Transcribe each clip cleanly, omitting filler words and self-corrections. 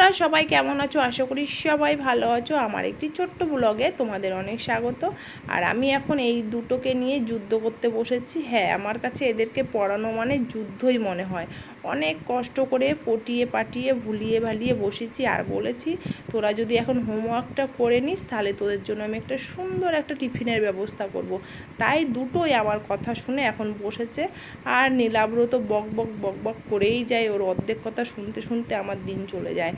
নমস্কার, সবাই কেমন আছো? আশা করি সবাই ভালো আছো। আমার একটি ছোট্ট ব্লগে তোমাদের অনেক স্বাগত। আর আমি এখন এই দুটোকে নিয়ে যুদ্ধ করতে বসেছি। হ্যাঁ, আমার কাছে এদেরকে পড়ানো মানে যুদ্ধই মনে হয়। অনেক কষ্ট করে পটিয়ে পাটিয়ে ভুলিয়ে ভালিয়ে বসেছি আর বলেছি তোরা যদি এখন হোমওয়ার্কটা করে নিস তাহলে তোদের জন্য আমি একটা সুন্দর একটা টিফিনের ব্যবস্থা করব। তাই দুটোই আমার কথা শুনে এখন বসেছে। আর নীলাব্র তো বক বক বক বক করেই যায়, ওর অর্ধেক কথা শুনতে শুনতে আমার দিন চলে যায়।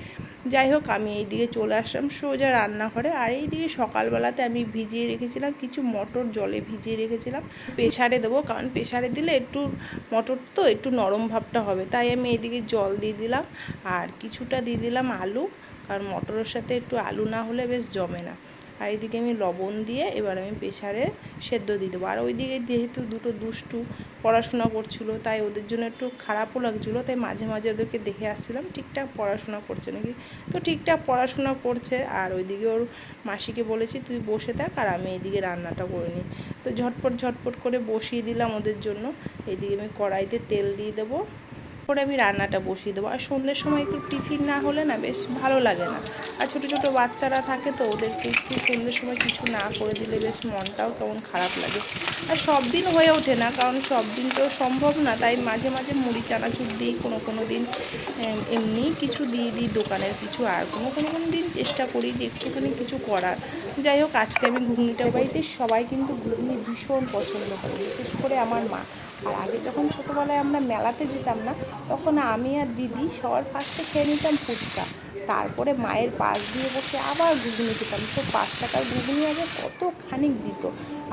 যাই হোক, আমি এইদিকে চলে আসলাম সোজা রান্নাঘরে। আর এইদিকে সকালবেলাতে আমি ভিজিয়ে রেখেছিলাম কিছু মটর, জলে ভিজিয়ে রেখেছিলাম। প্রেসারে দেবো, কারণ প্রেসারে দিলে একটু মটর তো একটু নরম ভাবটা হবে, তাই আমি এইদিকে জল দিয়ে দিলাম। আর কিছুটা দিয়ে দিলাম আলু, কারণ মটরের সাথে একটু আলু না হলে বেশ জমে না। আর এইদিকে আমি লবণ দিয়ে এবার আমি প্রেসারে সেদ্ধ দিয়ে দেবো। আর ওইদিকে যেহেতু দুটো দুষ্টু পড়াশোনা করছিলো, তাই ওদের জন্য একটু খারাপও লাগছিলো, তাই মাঝে মাঝে ওদেরকে দেখে আসছিলাম ঠিকঠাক পড়াশোনা করছে নাকি। তো ঠিকঠাক পড়াশোনা করছে। আর ওইদিকে ওর মাসিকে বলেছি তুই বসে থাক আর আমি এইদিকে রান্নাটা করে নিই। তো ঝটপট ঝটপট করে বসিয়ে দিলাম ওদের জন্য। এইদিকে আমি কড়াইতে তেল দিয়ে দেবো, করে আমি রান্নাটা বসিয়ে দেবো। আর সন্ধ্যের সময় একটু টিফিন না হলে না বেশ ভালো লাগে না। আর ছোটো ছোটো বাচ্চারা থাকে তো, ওদেরকে একটু সন্ধ্যের সময় কিছু না করে দিলে বেশ মনটাও কেমন খারাপ লাগে। আর সব দিন হয়ে ওঠে না, কারণ সব দিন তো সম্ভব না, তাই মাঝে মাঝে মুড়ি চানাচুর দিই, কোনো দিন এমনি কিছু দিয়ে দিই দোকানের কিছু। আর কোনো দিন চেষ্টা করি যে একটুখানি কিছু করার। যাই হোক, আজকে আমি ঘুগনিটা, বাড়িতে সবাই কিন্তু ঘুগনি ভীষণ পছন্দ করে, বিশেষ করে আমার মা। আর আগে যখন ছোটোবেলায় আমরা মেলাতে যেতাম না, তখন আমি আর দিদি সবার ফার্স্টে খেয়ে নিতাম ফুচকা, তারপরে মায়ের পাশ দিয়ে বসে আবার ঘুগনি খেতাম। তো 5 টাকার ঘুগনি আগে কত খানিক দিত,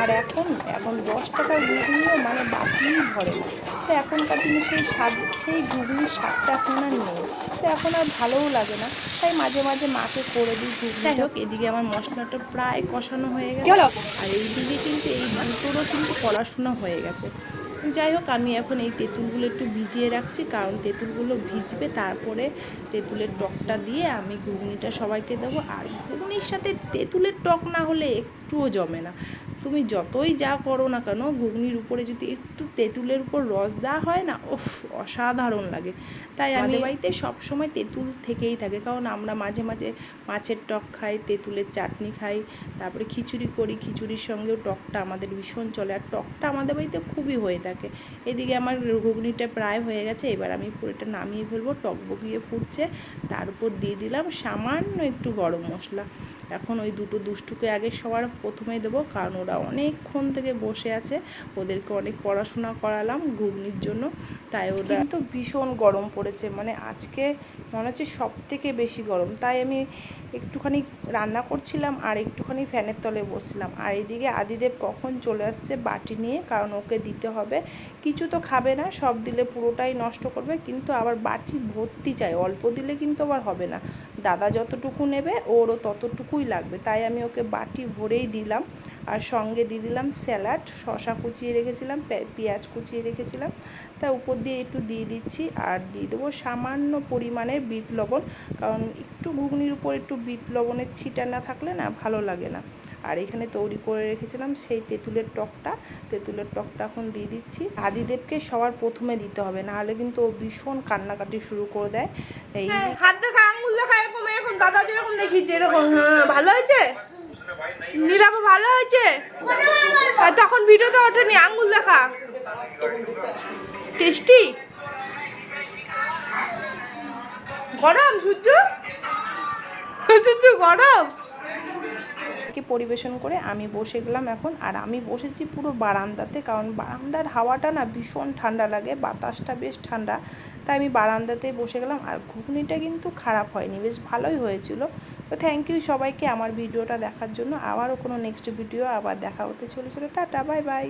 আর এখন 10 টাকার ঘুগনিও মানে বাটিই ভরে না। তো এখনকার দিনে সেই স্বাদ, সেই ঘুগনির স্বাদটা এখন আর নেই। তো এখন আর ভালোও লাগে না, তাই মাঝে মাঝে মাকে করে দিই ঘুগনি। যাই হোক, এদিকে আমার মশলাটা প্রায় কষানো হয়ে গেছে। আর এইদিকে কিন্তু এই দুটোরও কিন্তু পড়াশোনা হয়ে গেছে। যাই হোক, আমি এখন এই তেঁতুলগুলো একটু ভিজিয়ে রাখছি, কারণ তেঁতুলগুলো ভিজবে, তারপরে তেঁতুলের টকটা দিয়ে আমি ঘুগনিটা সবাইকে দেবো। আর ঘুগনির সাথে তেঁতুলের টক না হলে একটুও জমে না। তুমি যতই যা করো না কেন, ঘুগনির উপরে যদি একটু তেঁতুলের উপর রস দেওয়া হয় না, ওফ, অসাধারণ লাগে। তাই আমি বাড়িতে সবসময় তেঁতুল থেকেই থাকে, কারণ আমরা মাঝে মাঝে মাছের টক খাই, তেঁতুলের চাটনি খাই, তারপরে খিচুড়ি করি, খিচুড়ির সঙ্গেও টকটা আমাদের ভীষণ চলে। আর টকটা আমাদের বাড়িতে খুবই হয়ে থাকে। এদিকে আমার ঘুগনিটা প্রায় হয়ে গেছে, এবার আমি পুরোটা নামিয়ে ফেলবো। টক বগিয়ে ফুটছে, তার উপর দিয়ে দিলাম সামান্য একটু গরম মশলা। এখন ওই দুটো দুষ্টুকে আগে সবার প্রথমে দেবো, কারণ ওরা অনেকক্ষণ থেকে বসে আছে, ওদেরকে অনেক পড়াশোনা করালাম ঘুগনির জন্য, তাই ওরা কিন্তু ভীষণ গরম পড়েছে, মানে আজকে মনে হচ্ছে সব থেকে বেশি গরম। তাই আমি একটুখানি রান্না করছিলাম আর একটুখানি ফ্যানের তলে বসছিলাম। আর এইদিকে আদিদেব কখন চলে আসছে বাটি নিয়ে, কারণ ওকে দিতে হবে। কিছু তো খাবে না, সব দিলে পুরোটাই নষ্ট করবে, কিন্তু আবার বাটি ভর্তি চাই, অল্প দিলে কিন্তু আবার হবে না। দাদা যতটুকু নেবে ওরও ততটুকুই লাগবে, তাই আমি ওকে বাটি ভরেই দিলাম। আর সঙ্গে দিয়ে দিলাম স্যালাড, শসা কুচিয়ে রেখেছিলাম, পেঁয়াজ কুচিয়ে রেখেছিলাম, তা উপর দিয়ে একটু দিয়ে দিচ্ছি। আর দিয়ে দেবো সামান্য পরিমাণের বিট লবণ, কারণ একটু ঘুগনির উপর একটু বিট লবণের ছিটা না থাকলে না ভালো লাগে না। আর এখানে তৈরি করে রেখেছিলাম সেই তেঁতুলের টকটা এখন দিয়ে দিচ্ছি। আদিদেবকে সবার প্রথমে দিতে হবে, নাহলে কিন্তু ও ভীষণ কান্নাকাটি শুরু করে দেয়। এই হাত দেখা আঙুল দেখা এরকম এরকম দাদা যেরকম দেখিয়েছে এরকম। হ্যাঁ, ভালো হয়েছে, নীলাভ ভালো হয়েছে। আর তখন ভিডিওতে ওঠেনি আঙুল দেখা। টেস্টি, গরম সূর্য গরম। পরিবেশন করে আমি বসে গেলাম এখন। আর আমি বসেছি পুরো বারান্দাতে, কারণ বারান্দার হাওয়াটা না ভীষণ ঠান্ডা লাগে, বাতাসটা বেশ ঠান্ডা, তাই আমি বারান্দাতেই বসে গেলাম। আর ঘুগনিটা কিন্তু খারাপ হয়নি, বেশ ভালোই হয়েছিল। তো থ্যাংক ইউ সবাইকে আমার ভিডিওটা দেখার জন্য। আবারও কোনো নেক্সট ভিডিও আবার দেখা হতে চলেছিল। Tata, bye bye.